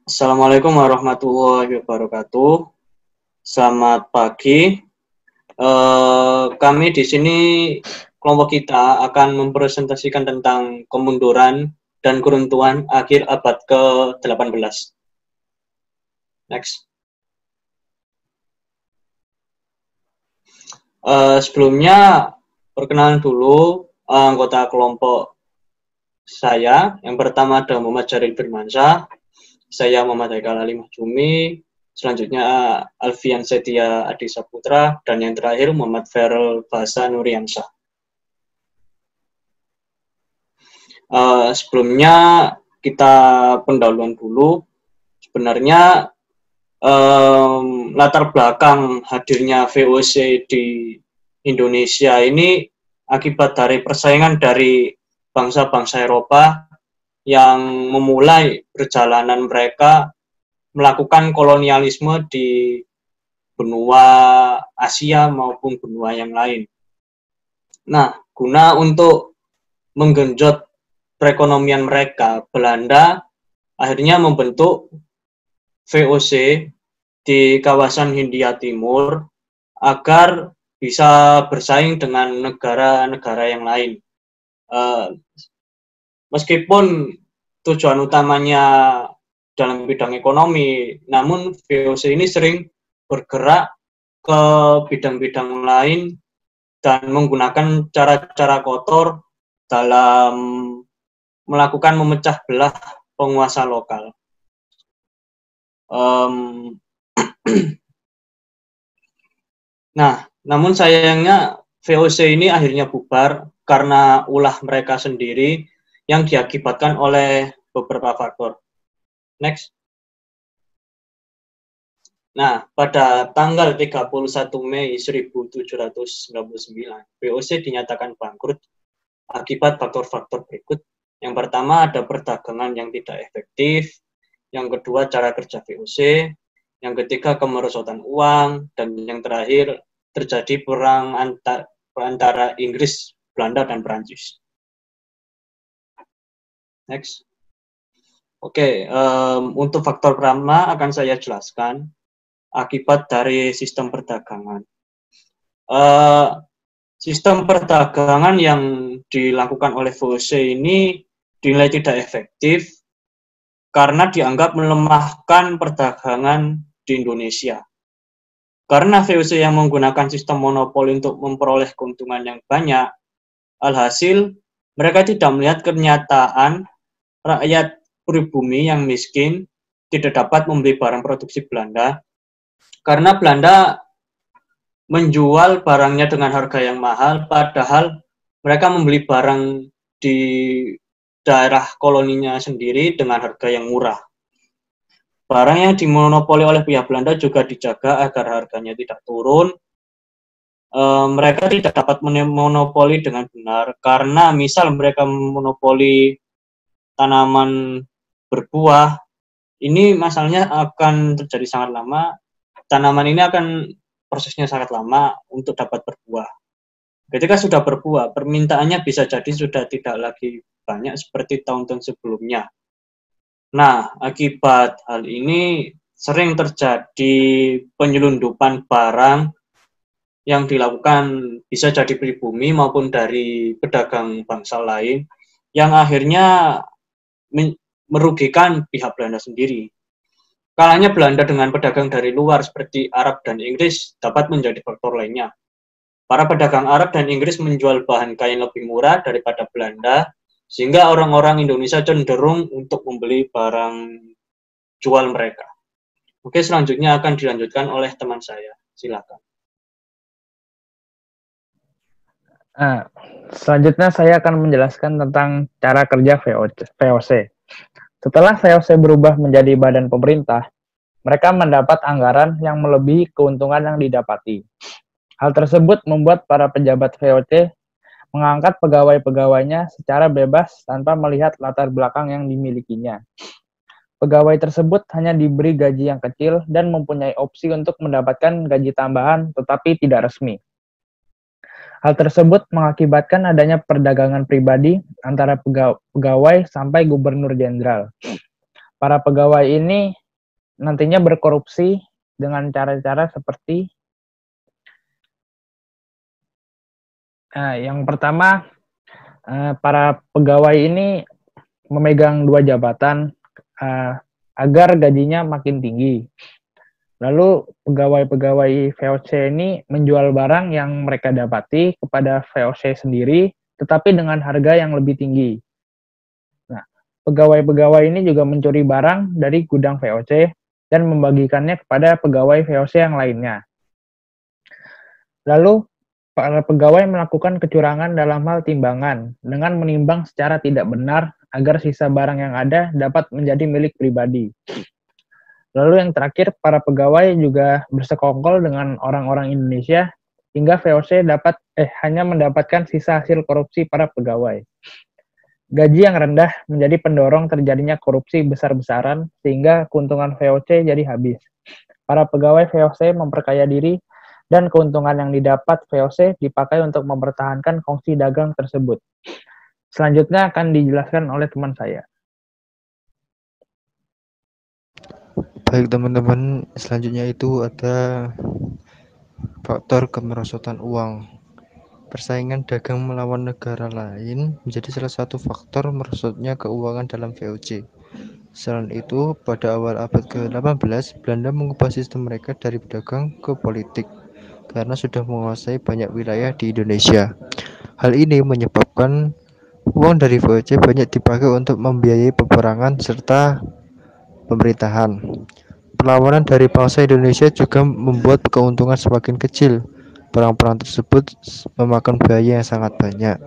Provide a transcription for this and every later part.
Assalamualaikum warahmatullahi wabarakatuh. Selamat pagi. Kami di sini kelompok kita akan mempresentasikan tentang kemunduran dan keruntuhan akhir abad ke-18. Next. Sebelumnya perkenalan dulu anggota kelompok saya. Yang pertama ada Muhammad Jaril Firmansyah. Saya Muhammad Haikal Ali Mahjumi. Selanjutnya Alfian Setia Adi Saputra, dan yang terakhir Muhammad Ferel Basa Nuriansyah. Sebelumnya kita pendahuluan dulu. Sebenarnya latar belakang hadirnya VOC di Indonesia ini akibat dari persaingan dari bangsa-bangsa Eropa yang memulai perjalanan mereka melakukan kolonialisme di benua Asia maupun benua yang lain. Nah, guna untuk menggenjot perekonomian mereka, Belanda akhirnya membentuk VOC di kawasan Hindia Timur agar bisa bersaing dengan negara-negara yang lain. Meskipun tujuan utamanya dalam bidang ekonomi, namun VOC ini sering bergerak ke bidang-bidang lain dan menggunakan cara-cara kotor dalam melakukan memecah belah penguasa lokal. Nah, namun sayangnya VOC ini akhirnya bubar karena ulah mereka sendiri yang diakibatkan oleh beberapa faktor. Next. Nah, pada tanggal 31 Mei 1799, VOC dinyatakan bangkrut akibat faktor-faktor berikut. Yang pertama ada perdagangan yang tidak efektif, yang kedua cara kerja VOC, yang ketiga kemerosotan uang, dan yang terakhir terjadi perang antara Inggris, Belanda, dan Perancis. Next. Oke, untuk faktor pertama akan saya jelaskan akibat dari sistem perdagangan. Sistem perdagangan yang dilakukan oleh VOC ini dinilai tidak efektif karena dianggap melemahkan perdagangan di Indonesia. Karena VOC yang menggunakan sistem monopoli untuk memperoleh keuntungan yang banyak, alhasil mereka tidak melihat kenyataan rakyat pribumi yang miskin tidak dapat membeli barang produksi Belanda karena Belanda menjual barangnya dengan harga yang mahal, padahal mereka membeli barang di daerah koloninya sendiri dengan harga yang murah. Barang yang dimonopoli oleh pihak Belanda juga dijaga agar harganya tidak turun. Mereka tidak dapat memonopoli dengan benar karena misal mereka memonopoli tanaman berbuah, ini masalahnya akan terjadi sangat lama. Tanaman ini akan prosesnya sangat lama untuk dapat berbuah. Ketika sudah berbuah, permintaannya bisa jadi sudah tidak lagi banyak seperti tahun-tahun sebelumnya. Nah, akibat hal ini sering terjadi penyelundupan barang yang dilakukan bisa dari pribumi maupun dari pedagang bangsa lain yang akhirnya merugikan pihak Belanda sendiri. Kalahnya Belanda dengan pedagang dari luar seperti Arab dan Inggris dapat menjadi faktor lainnya. Para pedagang Arab dan Inggris menjual bahan kain lebih murah daripada Belanda, sehingga orang-orang Indonesia cenderung untuk membeli barang jual mereka. Oke, selanjutnya akan dilanjutkan oleh teman saya. Silakan. Selanjutnya saya akan menjelaskan tentang cara kerja VOC. Setelah VOC berubah menjadi badan pemerintah, mereka mendapat anggaran yang melebihi keuntungan yang didapati. Hal tersebut membuat para pejabat VOC mengangkat pegawai-pegawainya secara bebas tanpa melihat latar belakang yang dimilikinya. Pegawai tersebut hanya diberi gaji yang kecil dan mempunyai opsi untuk mendapatkan gaji tambahan tetapi tidak resmi. Hal tersebut mengakibatkan adanya perdagangan pribadi antara pegawai sampai gubernur jenderal. para pegawai ini nantinya berkorupsi dengan cara-cara seperti yang pertama, para pegawai ini memegang 2 jabatan agar gajinya makin tinggi. Lalu pegawai-pegawai VOC ini menjual barang yang mereka dapati kepada VOC sendiri, tetapi dengan harga yang lebih tinggi. Nah, pegawai-pegawai ini juga mencuri barang dari gudang VOC dan membagikannya kepada pegawai VOC yang lainnya. Lalu, para pegawai melakukan kecurangan dalam hal timbangan dengan menimbang secara tidak benar agar sisa barang yang ada dapat menjadi milik pribadi. Lalu yang terakhir, para pegawai juga bersekongkol dengan orang-orang Indonesia hingga VOC hanya mendapatkan sisa hasil korupsi para pegawai. Gaji yang rendah menjadi pendorong terjadinya korupsi besar-besaran sehingga keuntungan VOC jadi habis. Para pegawai VOC memperkaya diri dan keuntungan yang didapat VOC dipakai untuk mempertahankan kongsi dagang tersebut. Selanjutnya akan dijelaskan oleh teman saya. Baik teman-teman, selanjutnya itu ada faktor kemerosotan uang. Persaingan dagang melawan negara lain menjadi salah satu faktor merosotnya keuangan dalam VOC. Selain itu, pada awal abad ke-18, Belanda mengubah sistem mereka dari pedagang ke politik karena sudah menguasai banyak wilayah di Indonesia. Hal ini menyebabkan uang dari VOC banyak dipakai untuk membiayai peperangan serta pemerintahan. Perlawanan dari bangsa Indonesia juga membuat keuntungan semakin kecil. Perang-perang tersebut memakan biaya yang sangat banyak.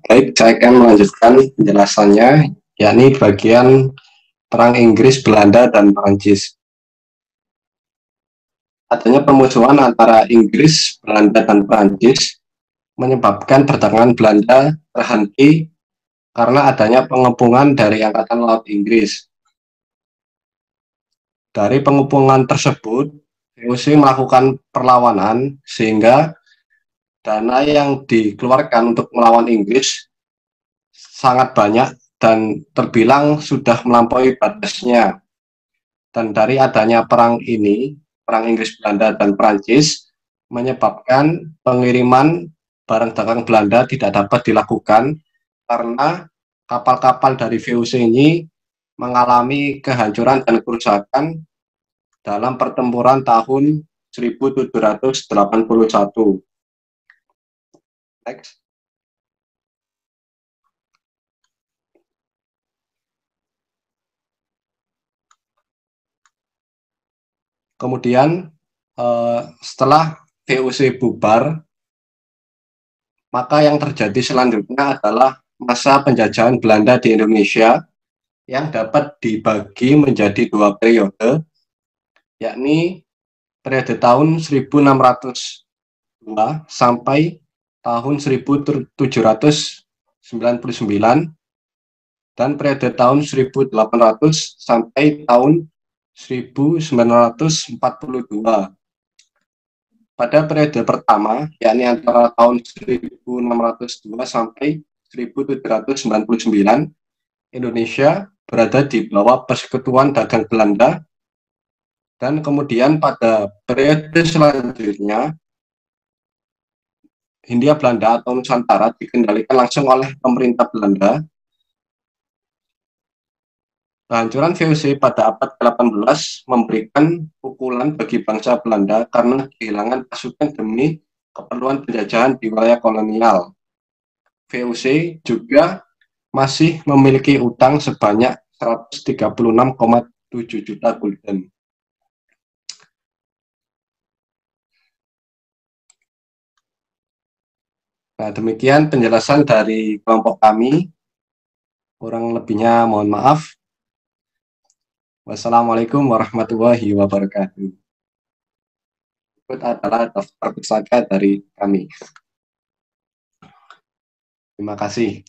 Baik, saya akan melanjutkan penjelasannya, yakni bagian Perang Inggris, Belanda, dan Prancis. Adanya permusuhan antara Inggris, Belanda, dan Prancis menyebabkan perdagangan Belanda terhenti karena adanya pengepungan dari Angkatan Laut Inggris. Dari pengepungan tersebut, VOC melakukan perlawanan sehingga dana yang dikeluarkan untuk melawan Inggris sangat banyak dan terbilang sudah melampaui batasnya. Dan dari adanya perang ini, perang Inggris, Belanda, dan Prancis, menyebabkan pengiriman barang dagang Belanda tidak dapat dilakukan karena kapal-kapal dari VOC ini mengalami kehancuran dan kerusakan dalam pertempuran tahun 1781. Next. Kemudian setelah VOC bubar, maka yang terjadi selanjutnya adalah masa penjajahan Belanda di Indonesia yang dapat dibagi menjadi 2 periode, yakni periode tahun 1602 sampai tahun 1799 dan periode tahun 1800 sampai tahun 1942. Pada periode pertama, yakni antara tahun 1602 sampai 1799, Indonesia berada di bawah persekutuan dagang Belanda, dan kemudian pada periode selanjutnya, Hindia Belanda atau Nusantara dikendalikan langsung oleh pemerintah Belanda. Kehancuran VOC pada abad ke-18 memberikan pukulan bagi bangsa Belanda karena kehilangan pasukan demi keperluan penjajahan di wilayah kolonial. VOC juga masih memiliki utang sebanyak 136,7 juta gulden. Nah, demikian penjelasan dari kelompok kami. Kurang lebihnya mohon maaf. Wassalamualaikum warahmatullahi wabarakatuh. Berikut adalah daftar pusaka dari kami. Terima kasih.